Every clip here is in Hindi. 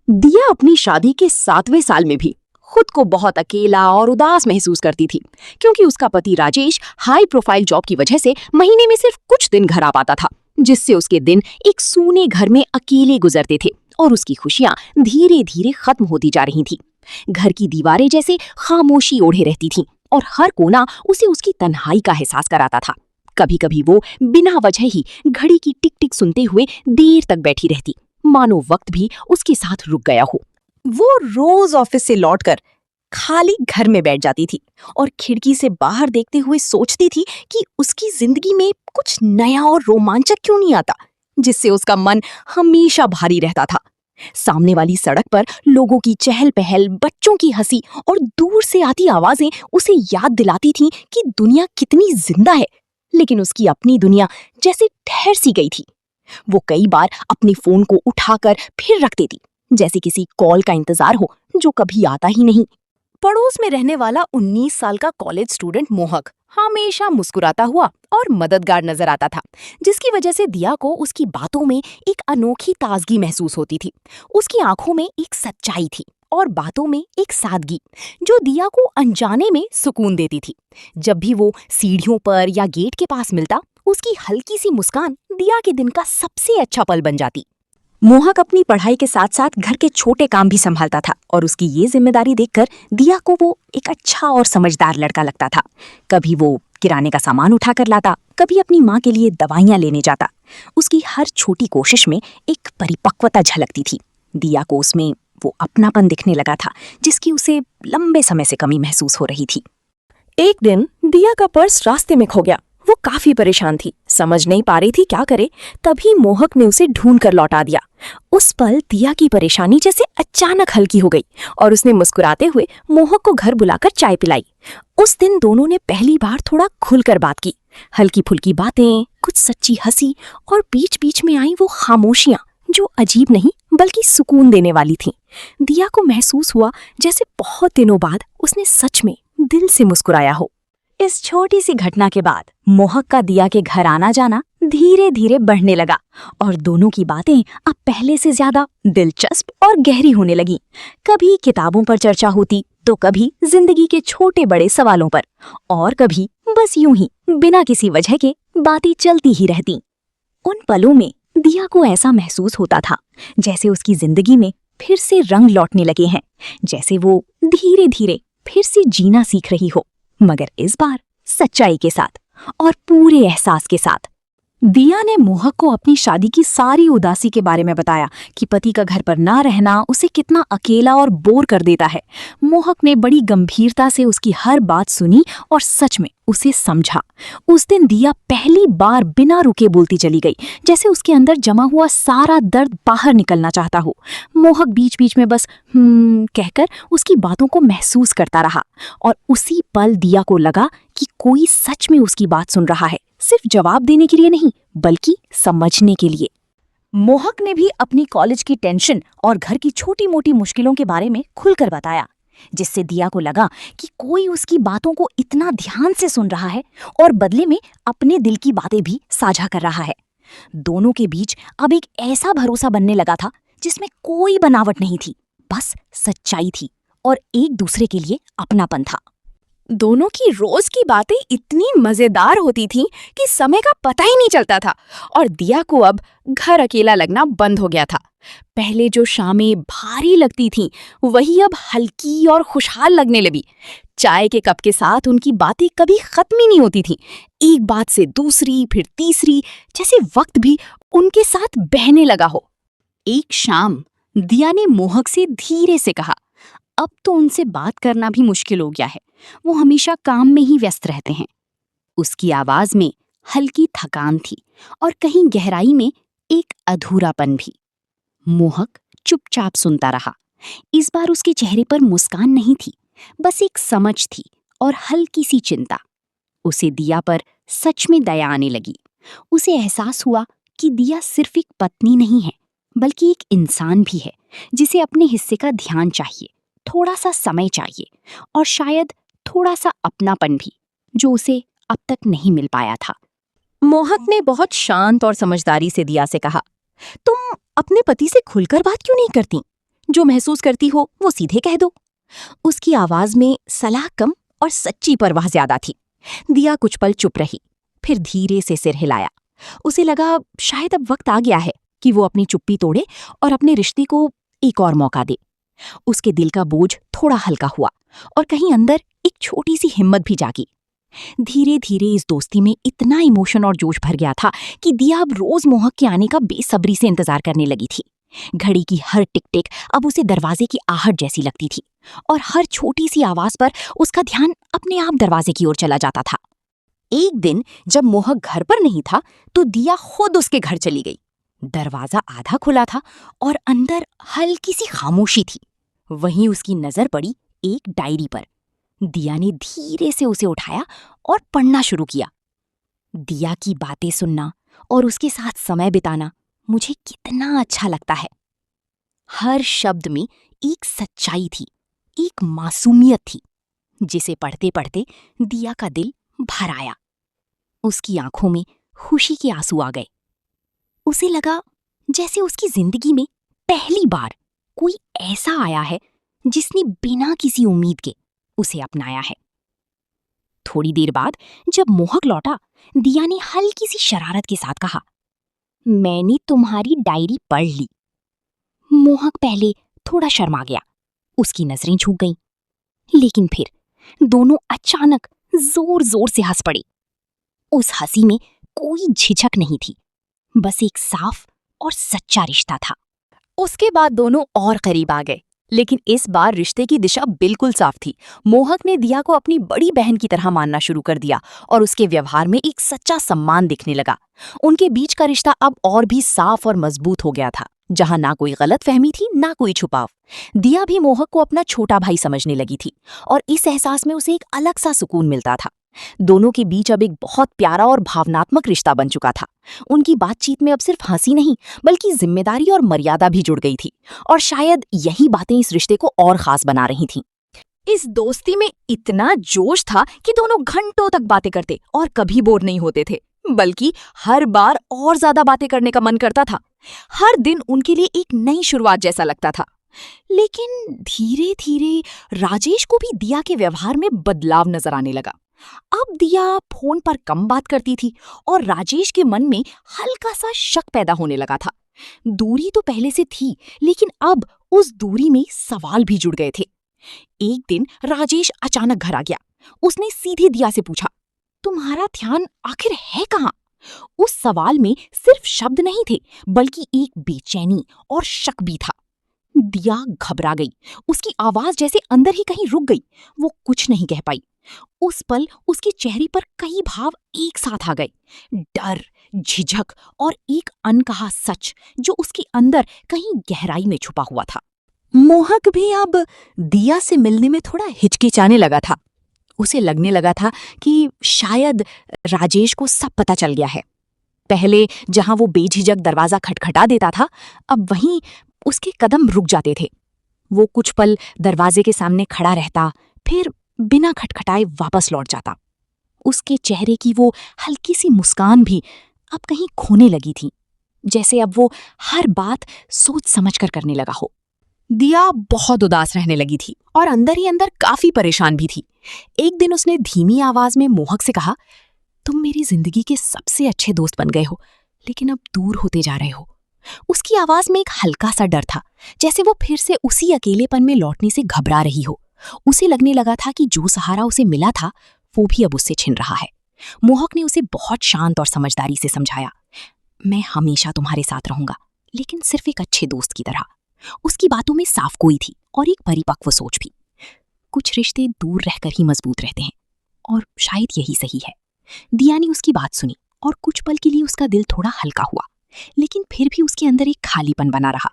दिया अपनी शादी के 7वें साल में भी खुद को बहुत अकेला और उदास महसूस करती थी, क्योंकि उसका पति राजेश हाई प्रोफाइल जॉब की वजह से महीने में सिर्फ कुछ दिन घर आ पाता था, जिससे उसके दिन एक सूने घर में अकेले गुजरते थे और उसकी खुशियां धीरे धीरे खत्म होती जा रही थीं। घर की दीवारें जैसे खामोशी ओढ़े रहती थीं और हर कोना उसे उसकी तन्हाई का एहसास कराता था। कभी कभी वो बिना वजह ही घड़ी की टिक टिक सुनते हुए देर तक बैठी रहती, मानो वक्त भी उसके साथ रुक गया हो। वो रोज ऑफिस से लौटकर खाली घर में बैठ जाती थी और खिड़की से बाहर देखते हुए सोचती थी कि उसकी जिंदगी में कुछ नया और रोमांचक क्यों नहीं आता, जिससे उसका मन हमेशा भारी रहता था। सामने वाली सड़क पर लोगों की चहल पहल, बच्चों की हंसी और दूर से आती आवाजें उसे याद दिलाती थीं कि दुनिया कितनी जिंदा है, लेकिन उसकी अपनी दुनिया जैसे ठहर सी गई थी। वो कई बार अपने फोन को उठाकर फिर रख देती, जैसे किसी कॉल का इंतजार हो जो कभी आता ही नहीं। पड़ोस में रहने वाला 19 साल का कॉलेज स्टूडेंट मोहक हमेशा मुस्कुराता हुआ और मददगार नजर आता था, जिसकी वजह से दिया को उसकी बातों में एक अनोखी ताजगी महसूस होती थी। उसकी आंखों में एक सच्चाई थी और बातों में एक सादगी जो दिया को अनजाने में सुकून देती थी। जब भी वो सीढ़ियों पर या गेट के पास मिलता, उसकी हल्की सी मुस्कान दिया के दिन का सबसे अच्छा पल बन जाती। मोहक अपनी पढ़ाई के साथ साथ घर के छोटे काम भी संभालता था और उसकी ये जिम्मेदारी देखकर दिया को वो एक अच्छा और समझदार लड़का लगता था। कभी वो किराने का सामान उठाकर लाता, कभी अपनी माँ के लिए दवाइयाँ लेने जाता। उसकी हर छोटी कोशिश में एक परिपक्वता झलकती थी। दिया को उसमें वो अपनापन दिखने लगा था, जिसकी उसे लंबे समय से कमी महसूस हो रही थी। एक दिन दिया का पर्स रास्ते में खो गया। वो काफी परेशान थी, समझ नहीं पा रही थी क्या करे। तभी मोहक ने उसे ढूंढ कर लौटा दिया। उस पल दिया की परेशानी जैसे अचानक हल्की हो गई और उसने मुस्कुराते हुए मोहक को घर बुलाकर चाय पिलाई। उस दिन दोनों ने पहली बार थोड़ा खुलकर बात की। हल्की फुल्की बातें, कुछ सच्ची हंसी और बीच बीच में आई वो खामोशियां जो अजीब नहीं बल्कि सुकून देने वाली थीं। दिया को महसूस हुआ जैसे बहुत दिनों बाद उसने सच में दिल से मुस्कुराया हो। इस छोटी सी घटना के बाद मोहक का दिया के घर आना जाना धीरे धीरे बढ़ने लगा और दोनों की बातें अब पहले से ज्यादा दिलचस्प और गहरी होने लगीं। कभी किताबों पर चर्चा होती तो कभी जिंदगी के छोटे बड़े सवालों पर, और कभी बस यूं ही बिना किसी वजह के बातें चलती ही रहती। उन पलों में दिया को ऐसा महसूस होता था जैसे उसकी जिंदगी में फिर से रंग लौटने लगे हैं, जैसे वो धीरे धीरे फिर से जीना सीख रही हो, मगर इस बार सच्चाई के साथ और पूरे एहसास के साथ। दिया ने मोहक को अपनी शादी की सारी उदासी के बारे में बताया कि पति का घर पर ना रहना उसे कितना अकेला और बोर कर देता है। मोहक ने बड़ी गंभीरता से उसकी हर बात सुनी और सच में उसे समझा। उस दिन दिया पहली बार बिना रुके बोलती चली गई, जैसे उसके अंदर जमा हुआ सारा दर्द बाहर निकलना चाहता हो। मोहक बीच बीच में बस कहकर उसकी बातों को महसूस करता रहा और उसी पल दिया को लगा कि कोई सच में उसकी बात सुन रहा है, सिर्फ जवाब देने के लिए नहीं बल्कि समझने के लिए। मोहक ने भी अपनी कॉलेज की टेंशन और घर की छोटी मोटी मुश्किलों के बारे में खुलकर बताया, जिससे दिया को लगा कि कोई उसकी बातों को इतना ध्यान से सुन रहा है और बदले में अपने दिल की बातें भी साझा कर रहा है। दोनों के बीच अब एक ऐसा भरोसा बनने लगा था जिसमें कोई बनावट नहीं थी, बस सच्चाई थी और एक दूसरे के लिए अपनापन था। दोनों की रोज की बातें इतनी मजेदार होती थीं कि समय का पता ही नहीं चलता था और दिया को अब घर अकेला लगना बंद हो गया था। पहले जो शामें भारी लगती थीं, वही अब हल्की और खुशहाल लगने लगी। चाय के कप के साथ उनकी बातें कभी खत्म ही नहीं होती थीं, एक बात से दूसरी फिर तीसरी, जैसे वक्त भी उनके साथ बहने लगा हो। एक शाम दिया ने मोहक से धीरे से कहा, अब तो उनसे बात करना भी मुश्किल हो गया है, वो हमेशा काम में ही व्यस्त रहते हैं। उसकी आवाज में हल्की थकान थी और कहीं गहराई में एक अधूरापन भी। मोहक चुपचाप सुनता रहा। इस बार उसके चेहरे पर मुस्कान नहीं थी, बस एक समझ थी और हल्की सी चिंता। उसे दिया पर सच में दया आने लगी। उसे एहसास हुआ कि दिया सिर्फ एक पत्नी नहीं है बल्कि एक इंसान भी है, जिसे अपने हिस्से का ध्यान चाहिए, थोड़ा सा समय चाहिए और शायद थोड़ा सा अपनापन भी, जो उसे अब तक नहीं मिल पाया था। मोहक ने बहुत शांत और समझदारी से दिया से कहा, तुम अपने पति से खुलकर बात क्यों नहीं करती? जो महसूस करती हो वो सीधे कह दो। उसकी आवाज में सलाह कम और सच्ची परवाह ज्यादा थी। दिया कुछ पल चुप रही, फिर धीरे से सिर हिलाया। उसे लगा शायद अब वक्त आ गया है कि वो अपनी चुप्पी तोड़े और अपने रिश्ते को एक और मौका दे। उसके दिल का बोझ थोड़ा हल्का हुआ और कहीं अंदर एक छोटी सी हिम्मत भी जागी। धीरे धीरे इस दोस्ती में इतना इमोशन और जोश भर गया था कि दिया अब रोज मोहक के आने का बेसब्री से इंतजार करने लगी थी। घड़ी की हर टिक टिक अब उसे दरवाजे की आहट जैसी लगती थी और हर छोटी सी आवाज पर उसका ध्यान अपने आप दरवाजे की ओर चला जाता था। एक दिन जब मोहक घर पर नहीं था तो दिया खुद उसके घर चली गई। दरवाजा आधा खुला था और अंदर हल्की सी खामोशी थी। वहीं उसकी नजर पड़ी एक डायरी पर। दिया ने धीरे से उसे उठाया और पढ़ना शुरू किया। दिया की बातें सुनना और उसके साथ समय बिताना मुझे कितना अच्छा लगता है। हर शब्द में एक सच्चाई थी, एक मासूमियत थी, जिसे पढ़ते पढ़ते दिया का दिल भर आया। उसकी आंखों में खुशी के आंसू आ गए। उसे लगा जैसे उसकी जिंदगी में पहली बार कोई ऐसा आया है जिसने बिना किसी उम्मीद के उसे अपनाया है। थोड़ी देर बाद जब मोहक लौटा, दिया ने हल्की सी शरारत के साथ कहा, मैंने तुम्हारी डायरी पढ़ ली। मोहक पहले थोड़ा शर्मा गया, उसकी नजरें झुक गईं, लेकिन फिर दोनों अचानक जोर जोर से हंस पड़े। उस हंसी में कोई झिझक नहीं थी, बस एक साफ और सच्चा रिश्ता था। उसके बाद दोनों और करीब आ गए, लेकिन इस बार रिश्ते की दिशा बिल्कुल साफ थी। मोहक ने दिया को अपनी बड़ी बहन की तरह मानना शुरू कर दिया और उसके व्यवहार में एक सच्चा सम्मान दिखने लगा। उनके बीच का रिश्ता अब और भी साफ और मजबूत हो गया था, जहां ना कोई गलतफहमी थी, ना कोई छुपाव। दिया भी मोहक को अपना छोटा भाई समझने लगी थी और इस एहसास में उसे एक अलग सा सुकून मिलता था। दोनों के बीच अब एक बहुत प्यारा और भावनात्मक रिश्ता बन चुका था। उनकी बातचीत में अब सिर्फ हंसी नहीं, बल्कि जिम्मेदारी और मर्यादा भी जुड़ गई थी, और शायद यही बातें इस रिश्ते को और खास बना रही थीं। इस दोस्ती में इतना जोश था कि दोनों घंटों तक बातें करते और कभी बोर नहीं होते थे, बल्कि हर बार और ज्यादा बातें करने का मन करता था। हर दिन उनके लिए एक नई शुरुआत जैसा लगता था। लेकिन धीरे धीरे राजेश को भी दिया के व्यवहार में बदलाव नजर आने लगा। अब दिया फोन पर कम बात करती थी और राजेश के मन में हल्का सा शक पैदा होने लगा था। दूरी तो पहले से थी, लेकिन अब उस दूरी में सवाल भी जुड़ गए थे। एक दिन राजेश अचानक घर आ गया। उसने सीधे दिया से पूछा, तुम्हारा ध्यान आखिर है कहाँ? उस सवाल में सिर्फ शब्द नहीं थे, बल्कि एक बेचैनी और शक भी था। दिया घबरा गई, उसकी आवाज जैसे अंदर ही कहीं रुक गई। वो कुछ नहीं कह पाई। उस पल उसके चेहरे पर कई भाव एक साथ आ गए, डर, झिझक और एक अनकहा सच जो उसके अंदर कहीं गहराई में छुपा हुआ था। मोहक भी अब दिया से मिलने में थोड़ा हिचकिचाने लगा था। उसे लगने लगा था कि शायद राजेश को सब पता चल गया है। पहले जहां वो बेझिझक दरवाजा खटखटा देता था, अब वहीं उसके कदम रुक जाते थे। वो कुछ पल दरवाजे के सामने खड़ा रहता, फिर बिना खटखटाए वापस लौट जाता। उसके चेहरे की वो हल्की सी मुस्कान भी अब कहीं खोने लगी थी, जैसे अब वो हर बात सोच समझकर करने लगा हो। दिया बहुत उदास रहने लगी थी और अंदर ही अंदर काफी परेशान भी थी। एक दिन उसने धीमी आवाज में मोहक से कहा, तुम मेरी जिंदगी के सबसे अच्छे दोस्त बन गए हो, लेकिन अब दूर होते जा रहे हो। उसकी आवाज में एक हल्का सा डर था, जैसे वो फिर से उसी अकेलेपन में लौटने से घबरा रही हो। उसे लगने लगा था कि जो सहारा उसे मिला था वो भी अब उससे छिन रहा है। मोहक ने उसे बहुत शांत और समझदारी से समझाया, मैं हमेशा तुम्हारे साथ रहूंगा, लेकिन सिर्फ एक अच्छे दोस्त की तरह। उसकी बातों में साफ गोई थी और एक परिपक्व सोच भी। कुछ रिश्ते दूर रहकर ही मजबूत रहते हैं, और शायद यही सही है। दिया ने उसकी बात सुनी और कुछ पल के लिए उसका दिल थोड़ा हल्का हुआ, लेकिन फिर भी उसके अंदर एक खालीपन बना रहा।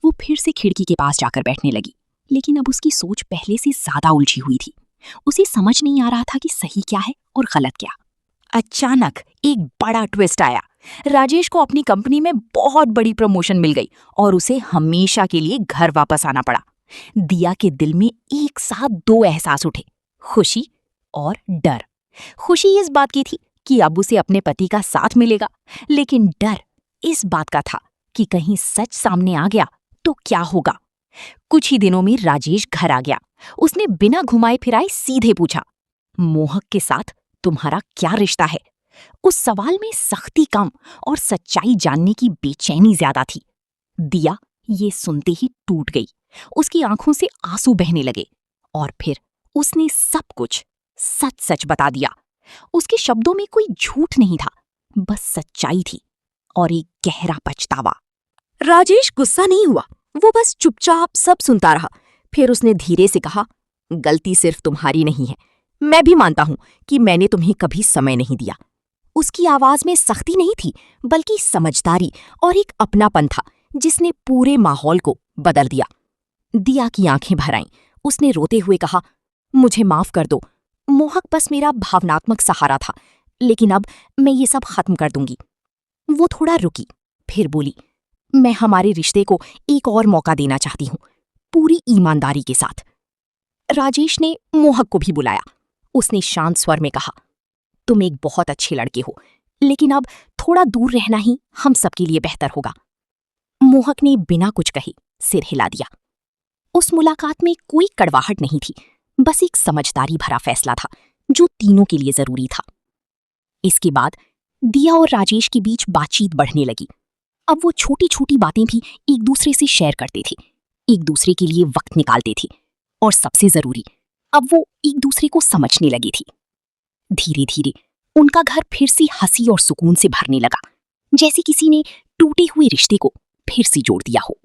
वो फिर से खिड़की के पास जाकर बैठने लगी, लेकिन अब उसकी सोच पहले से ज्यादा उलझी हुई थी। उसे समझ नहीं आ रहा था कि सही क्या है और गलत क्या। अचानक एक बड़ा ट्विस्ट आया। राजेश को अपनी कंपनी में बहुत बड़ी प्रमोशन मिल गई और उसे हमेशा के लिए घर वापस आना पड़ा। दिया के दिल में एक साथ दो एहसास उठे, खुशी और डर। खुशी इस बात की थी कि अब उसे अपने पति का साथ मिलेगा, लेकिन डर इस बात का था कि कहीं सच सामने आ गया तो क्या होगा। कुछ ही दिनों में राजेश घर आ गया। उसने बिना घुमाए फिराए सीधे पूछा, मोहक के साथ तुम्हारा क्या रिश्ता है? उस सवाल में सख्ती कम और सच्चाई जानने की बेचैनी ज्यादा थी। दिया ये सुनते ही टूट गई। उसकी आंखों से आंसू बहने लगे और फिर उसने सब कुछ सच सच बता दिया। उसके शब्दों में कोई झूठ नहीं था, बस सच्चाई थी और एक गहरा पछतावा। राजेश गुस्सा नहीं हुआ, वो बस चुपचाप सब सुनता रहा। फिर उसने धीरे से कहा, गलती सिर्फ तुम्हारी नहीं है। मैं भी मानता हूं कि मैंने तुम्हें कभी समय नहीं दिया। उसकी आवाज में सख्ती नहीं थी, बल्कि समझदारी और एक अपनापन था जिसने पूरे माहौल को बदल दिया। दिया की आंखें भर आईं। उसने रोते हुए कहा, मुझे माफ कर दो। मोहक बस मेरा भावनात्मक सहारा था, लेकिन अब मैं ये सब खत्म कर दूंगी। वो थोड़ा रुकी, फिर बोली, मैं हमारे रिश्ते को एक और मौका देना चाहती हूँ, पूरी ईमानदारी के साथ। राजेश ने मोहक को भी बुलाया। उसने शांत स्वर में कहा, तुम एक बहुत अच्छे लड़के हो, लेकिन अब थोड़ा दूर रहना ही हम सबके लिए बेहतर होगा। मोहक ने बिना कुछ कहे सिर हिला दिया। उस मुलाकात में कोई कड़वाहट नहीं थी, बस एक समझदारी भरा फैसला था जो तीनों के लिए जरूरी था। इसके बाद दिया और राजेश के बीच बातचीत बढ़ने लगी। अब वो छोटी छोटी बातें भी एक दूसरे से शेयर करते थे, एक दूसरे के लिए वक्त निकालते थे, और सबसे जरूरी, अब वो एक दूसरे को समझने लगी थी। धीरे धीरे उनका घर फिर से हंसी और सुकून से भरने लगा, जैसे किसी ने टूटे हुए रिश्ते को फिर से जोड़ दिया हो।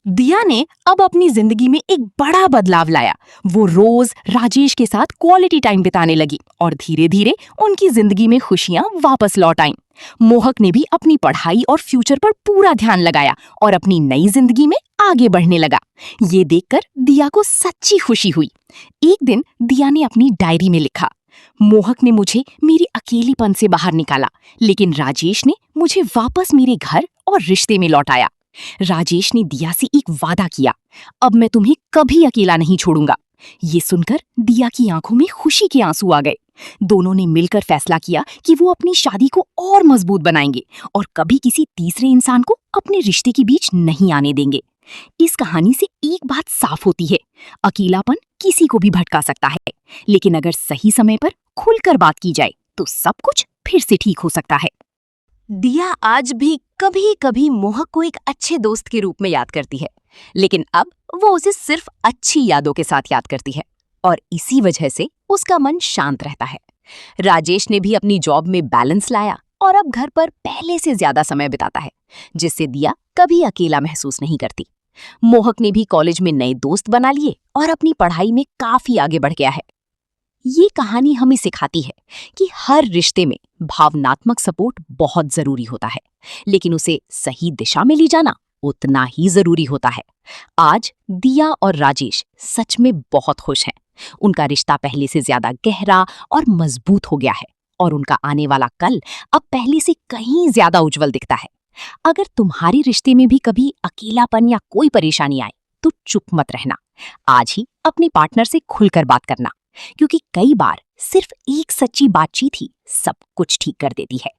दिया ने अब अपनी जिंदगी में एक बड़ा बदलाव लाया। वो रोज राजेश के साथ क्वालिटी टाइम बिताने लगी और धीरे धीरे उनकी जिंदगी में खुशियां वापस लौट आईं। मोहक ने भी अपनी पढ़ाई और फ्यूचर पर पूरा ध्यान लगाया और अपनी नई जिंदगी में आगे बढ़ने लगा। ये देखकर दिया को सच्ची खुशी हुई। एक दिन दिया ने अपनी डायरी में लिखा, मोहक ने मुझे मेरी अकेलीपन से बाहर निकाला, लेकिन राजेश ने मुझे वापस मेरे घर और रिश्ते में लौटाया। राजेश ने दिया से एक वादा किया, अब मैं तुम्हें कभी अकेला नहीं छोड़ूंगा। ये सुनकर दिया की आंखों में खुशी के आंसू आ गए। दोनों ने मिलकर फैसला किया कि वो अपनी शादी को और मजबूत बनाएंगे और कभी किसी तीसरे इंसान को अपने रिश्ते के बीच नहीं आने देंगे। इस कहानी से एक बात साफ होती है, अकेलापन किसी को भी भटका सकता है, लेकिन अगर सही समय पर खुलकर बात की जाए तो सब कुछ फिर से ठीक हो सकता है। दिया आज भी कभी कभी मोहक को एक अच्छे दोस्त के रूप में याद करती है, लेकिन अब वो उसे सिर्फ अच्छी यादों के साथ याद करती है और इसी वजह से उसका मन शांत रहता है। राजेश ने भी अपनी जॉब में बैलेंस लाया और अब घर पर पहले से ज्यादा समय बिताता है, जिससे दिया कभी अकेला महसूस नहीं करती। मोहक ने भी कॉलेज में नए दोस्त बना लिए और अपनी पढ़ाई में काफी आगे बढ़ गया है। ये कहानी हमें सिखाती है कि हर रिश्ते में भावनात्मक सपोर्ट बहुत जरूरी होता है, लेकिन उसे सही दिशा में ले जाना उतना ही जरूरी होता है। आज दिया और राजेश सच में बहुत खुश हैं। उनका रिश्ता पहले से ज्यादा गहरा और मजबूत हो गया है और उनका आने वाला कल अब पहले से कहीं ज्यादा उज्जवल दिखता है। अगर तुम्हारे रिश्ते में भी कभी अकेलापन या कोई परेशानी आए तो चुप मत रहना। आज ही अपने पार्टनर से खुलकर बात करना, क्योंकि कई बार सिर्फ एक सच्ची बातचीत ही सब कुछ ठीक कर देती है।